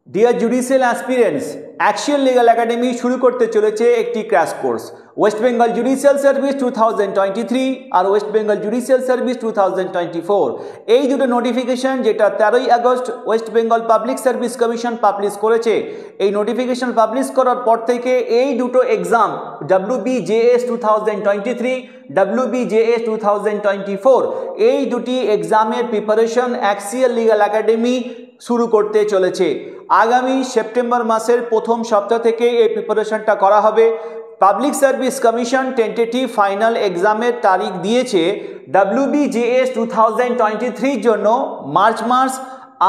Deer judicial aspirants, axial legal academy শুরু করতে চলেছে একটি crash course. West Bengal judicial service 2023 আর ওয়েস্ট বেঙ্গল জুডিশিয়াল সার্ভিস 2024 এই দুটো নোটিফিকেশন যেটা 13ই August West Bengal public service commission publish করেছে। এই নোটিফিকেশন পাবলিশ করার পর থেকে এই দুটো এক্সাম WBJS 2023, WBJS 2024 এই দুটি এক্সামের প্রিপারেশন অ্যাকশিয়াল লিগ্যাল একাডেমি শুরু করতে চলেছে। আগামী সেপ্টেম্বর মাসের প্রথম সপ্তাহ থেকে এই প্রিপারেশনটা করা হবে। Public service commission tentative final এক্সামের তারিখ দিয়েছে WBJS 2023 জন্য মার্চ মাস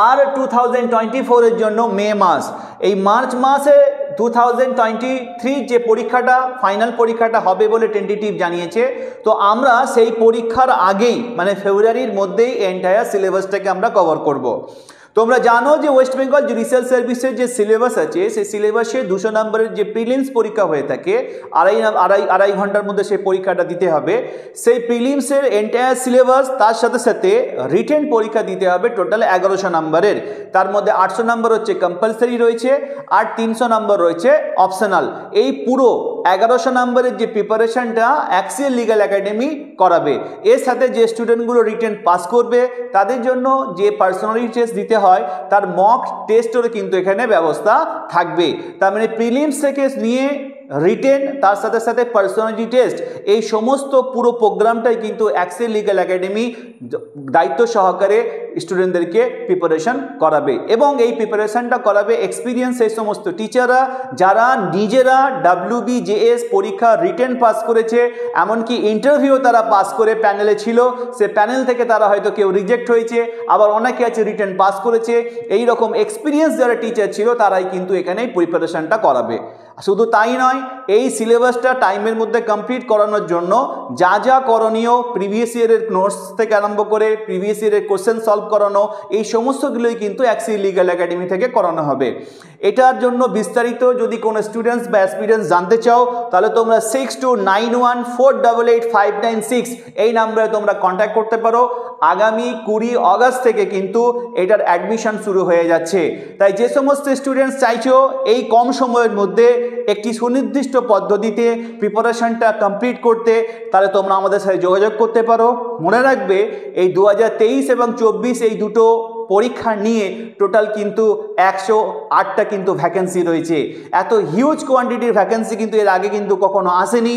আর 2024 এর জন্য মে মাস। এই মার্চ মাসে 2023 যে পরীক্ষাটা ফাইনাল পরীক্ষাটা হবে বলে টেন্টেটিভ জানিয়েছে। তো আমরা সেই পরীক্ষার আগেই মানে ফেব্রুয়ারির মধ্যেই এন্টায়ার সিলেবাসটাকে আমরা কভার করব। তোমরা জানো যে ওয়েস্ট বেঙ্গল জুডিশিয়াল সার্ভিসের যে সিলেবাস আছে সেই সিলেবাসে 200 নম্বরের যে প্রিলিমস পরীক্ষা হয়ে থাকে, আড়াই ঘন্টার মধ্যে সেই পরীক্ষাটা দিতে হবে। সেই প্রিলিমসের এন্টায়ার সিলেবাস তার সাথে সাথে রিটেন পরীক্ষা দিতে হবে টোটাল 1100 নম্বরের। তার মধ্যে 800 নম্বর হচ্ছে কম্পালসারি রয়েছে আর 300 নম্বর রয়েছে অপশনাল। এই পুরো 1100 নম্বরের যে প্রিপারেশনটা অ্যাকশিয়াল লিগ্যাল একাডেমি করাবে। এর সাথে যে স্টুডেন্টগুলো রিটেন পাস করবে তাদের জন্য যে পার্সোনালিটি টেস্ট দিতে হয় তার মক টেস্টেরও কিন্তু এখানে ব্যবস্থা থাকবে। তার মানে প্রিলিমস থেকে নিয়ে রিটেন তার সাথে সাথে পার্সোনালিটি টেস্ট এই সমস্ত পুরো প্রোগ্রামটাই কিন্তু অ্যাকশিয়াল লিগ্যাল একাডেমি দায়িত্ব সহকারে স্টুডেন্টদেরকে প্রিপারেশন করাবে এবং এই প্রিপারেশনটা করাবে এক্সপিরিয়েন্স এই সমস্ত টিচাররা যারা নিজেরা WBJS পরীক্ষা রিটেন পাস করেছে, এমনকি ইন্টারভিউ তারা পাস করে প্যানেলে ছিল, সে প্যানেল থেকে তারা হয়তো কেউ রিজেক্ট হয়েছে, আবার অনেকে আছে রিটেন পাস করেছে। এই রকম এক্সপিরিয়েন্স যারা টিচার ছিল তারাই কিন্তু এখানে প্রিপারেশনটা করাবে। শুধু তাই নয়, এই সিলেবাসটা টাইমের মধ্যে কমপ্লিট করানোর জন্য যা যা করণীয় প্রিভিয়াস ইয়ারের নোটস থেকে আরম্ভ করে প্রিভিয়াস ইয়ারের কোশ্চেন সলভ করানো এই সমস্তগুলোই কিন্তু অ্যাকশিয়াল লিগ্যাল একাডেমি থেকে করানো হবে। এটার জন্য বিস্তারিত যদি কোনো স্টুডেন্টস বা অ্যাসপিরেন্টস জানতে চাও তাহলে তোমরা 6291488596 এই নাম্বারে তোমরা কন্ট্যাক্ট করতে পারো। আগামী 20 আগস্ট থেকে কিন্তু এটার অ্যাডমিশন শুরু হয়ে যাচ্ছে। তাই যে সমস্ত স্টুডেন্টস চাইছো এই কম সময়ের মধ্যে একটি সুনির্দিষ্ট পদ্ধতিতে প্রিপারেশনটা কমপ্লিট করতে, তাহলে তোমরা আমাদের সাথে যোগাযোগ করতে পারো। মনে রাখবে এই 2023 এবং 24 এই দুটো পরীক্ষা নিয়ে টোটাল কিন্তু 108টা কিন্তু ভ্যাকেন্সি রয়েছে। এত হিউজ কোয়ান্টিটির ভ্যাকেন্সি কিন্তু এর আগে কিন্তু কখনো আসেনি।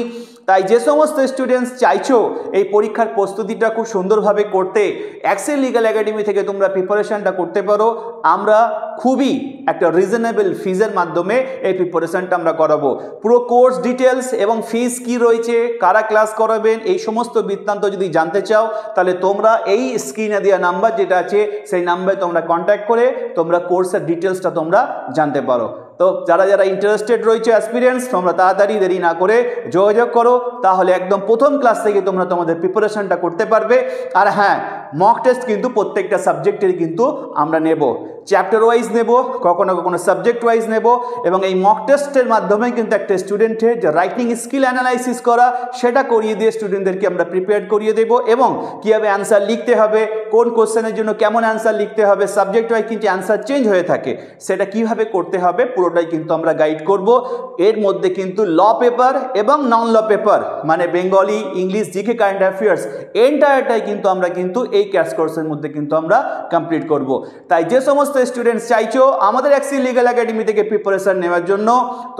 তাই যে সমস্ত স্টুডেন্টস চাইছো এই পরীক্ষার প্রস্তুতিটা খুব সুন্দরভাবে করতে, অ্যাকশিয়াল লিগ্যাল একাডেমি থেকে তোমরা প্রিপারেশনটা করতে পারো। আমরা খুবই একটা রিজনেবল ফিজের মাধ্যমে এই প্রিপারেশনটা আমরা করাবো। পুরো কোর্স ডিটেলস এবং ফিজ কি রয়েছে, কারা ক্লাস করাবেন এই সমস্ত বৃত্তান্ত যদি জানতে চাও তাহলে তোমরা এই স্ক্রিনে দেওয়া নাম্বার যেটা আছে সেই নাম্বারে তোমরা কন্ট্যাক্ট করে তোমরা কোর্সের ডিটেলসটা তোমরা জানতে পারো। তো যারা যারা ইন্টারেস্টেড রয়েছে অ্যাসপিরিয়েন্টস তোমরা তাড়াতাড়ি দেরি না করে যোগাযোগ করো, তাহলে একদম প্রথম ক্লাস থেকে তোমরা তোমাদের প্রিপারেশনটা করতে পারবে। আর হ্যাঁ, মক টেস্ট কিন্তু প্রত্যেকটা সাবজেক্টের কিন্তু আমরা নেব, চ্যাপ্টার ওয়াইজ নেব, কখনো কখনো সাবজেক্ট ওয়াইজ নেব এবং এই মক টেস্টের মাধ্যমে কিন্তু একটা স্টুডেন্টের যে রাইটিং স্কিল অ্যানালাইসিস করা সেটা করিয়ে দিয়ে স্টুডেন্টদেরকে আমরা প্রিপেয়ার করিয়ে দেব এবং কীভাবে অ্যান্সার লিখতে হবে, কোন কোশ্চেনের জন্য কেমন অ্যান্সার লিখতে হবে, সাবজেক্ট ওয়াইজ কিন্তু অ্যান্সার চেঞ্জ হয়ে থাকে, সেটা কিভাবে করতে হবে পুরোটাই কিন্তু আমরা গাইড করব। এর মধ্যে কিন্তু ল পেপার এবং নন ল পেপার মানে Bengali, English, GK, current affairs এন্টায়ারটাই কিন্তু আমরা কিন্তু এই ক্র্যাশ কোর্সের মধ্যে কিন্তু আমরা কমপ্লিট করব। তাই যে সমস্ত স্টুডেন্টস চাইছো আমাদের অ্যাকশিয়াল লিগ্যাল একাডেমি থেকে প্রিপারেশন নেওয়ার জন্য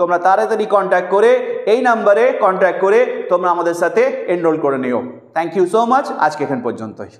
তোমরা তাড়াতাড়ি কন্ট্যাক্ট করে এই নাম্বারে কন্ট্যাক্ট করে তোমরা আমাদের সাথে এনরোল করে নিও। Thank you so much. আজকে এখান পর্যন্তই।